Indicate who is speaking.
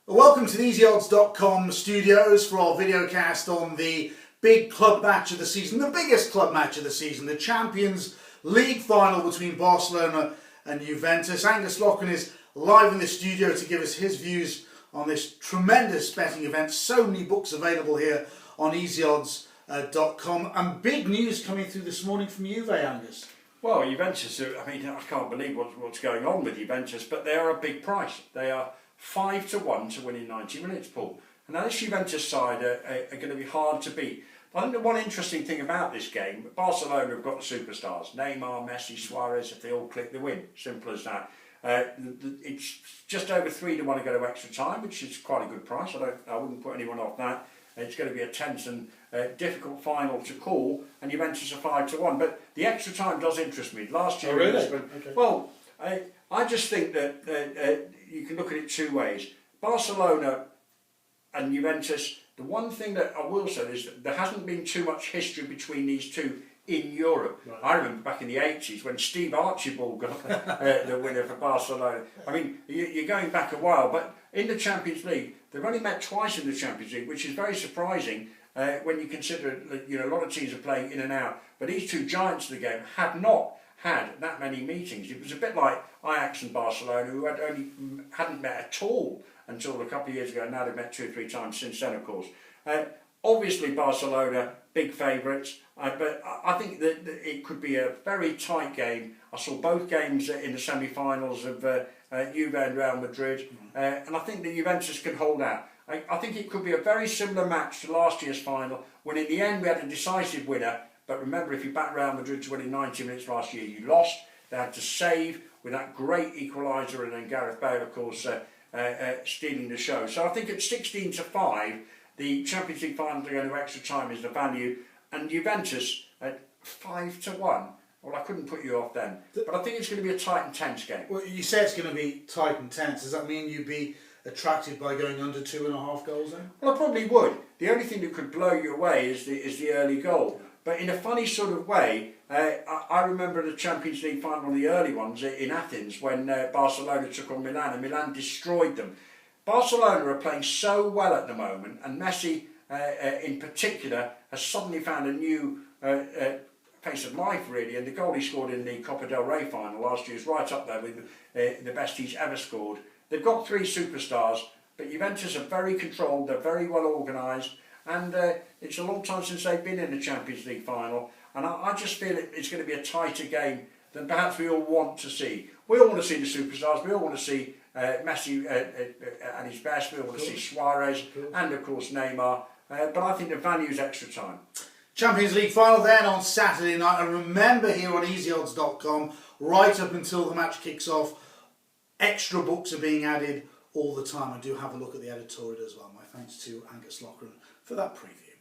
Speaker 1: Welcome to the easyodds.com studios for our videocast on the big club match of the season, the biggest club match of the season, the Champions League final between Barcelona and Juventus. Angus Loughran is live in the studio to give us his views on this tremendous betting event. So many books available here on easyodds.com, and big news coming through this morning from Juve, Angus.
Speaker 2: Well, Juventus, I can't believe what's going on with Juventus, but they are a big price. They are 5-1 to win in 90 minutes, Paul. And now this Juventus side are going to be hard to beat. I think the one interesting thing about this game, Barcelona have got the superstars. Neymar, Messi, Suarez, if they all click, they win. Simple as that. It's just over 3-1 to go to extra time, which is quite a good price. I wouldn't put anyone off that. It's going to be a tense and difficult final to call, and Juventus are 5-1. But the extra time does interest me. Last year, Well, I just think that you can look at it two ways. Barcelona and Juventus, the one thing that I will say is that there hasn't been too much history between these two in Europe. Right. I remember back in the 80s when Steve Archibald got the winner for Barcelona. I mean, you're going back a while, but in the Champions League, they've only met twice in the Champions League, which is very surprising when you consider that a lot of teams are playing in and out. But these two giants of the game have not had that many meetings. It was a bit like Ajax and Barcelona, who hadn't met at all until a couple of years ago. Now they've met 2 or 3 times since then, of course. Obviously, Barcelona, big favourites, but I think that it could be a very tight game. I saw both games in the semi-finals of Juve and Real Madrid, and I think that Juventus can hold out. I think it could be a very similar match to last year's final, when in the end we had a decisive winner. But remember, if you backed Real Madrid to win in 90 minutes last year, you lost. They had to save with that great equaliser, and then Gareth Bale, of course, stealing the show. So I think at 16-5, the Champions League final to go to extra time is the value, and Juventus at 5-1. Well, I couldn't put you off then, but I think it's going to be a tight and tense game.
Speaker 1: Well, you say it's going to be tight and tense. Does that mean you'd be attracted by going under 2.5 goals then?
Speaker 2: Well, I probably would. The only thing that could blow you away is the early goal. But in a funny sort of way, I remember the Champions League final, the early ones in Athens, when Barcelona took on Milan, and Milan destroyed them. Barcelona are playing so well at the moment, and Messi in particular has suddenly found a new pace of life, really, and the goal he scored in the Copa del Rey final last year is right up there with the best he's ever scored. They've got 3 superstars, but Juventus are very controlled, they're very well organised, and it's a long time since they've been in the Champions League final, and I just feel it's going to be a tighter game than perhaps we all want to see. We all want to see the superstars, we all want to see Messi at his best, we all want to see Suarez, and of course Neymar, but I think the value is extra time.
Speaker 1: Champions League final then on Saturday night, and remember here on easyodds.com, right up until the match kicks off, extra books are being added all the time. I do have a look at the editorial as well. My thanks to Angus Loughran for that preview.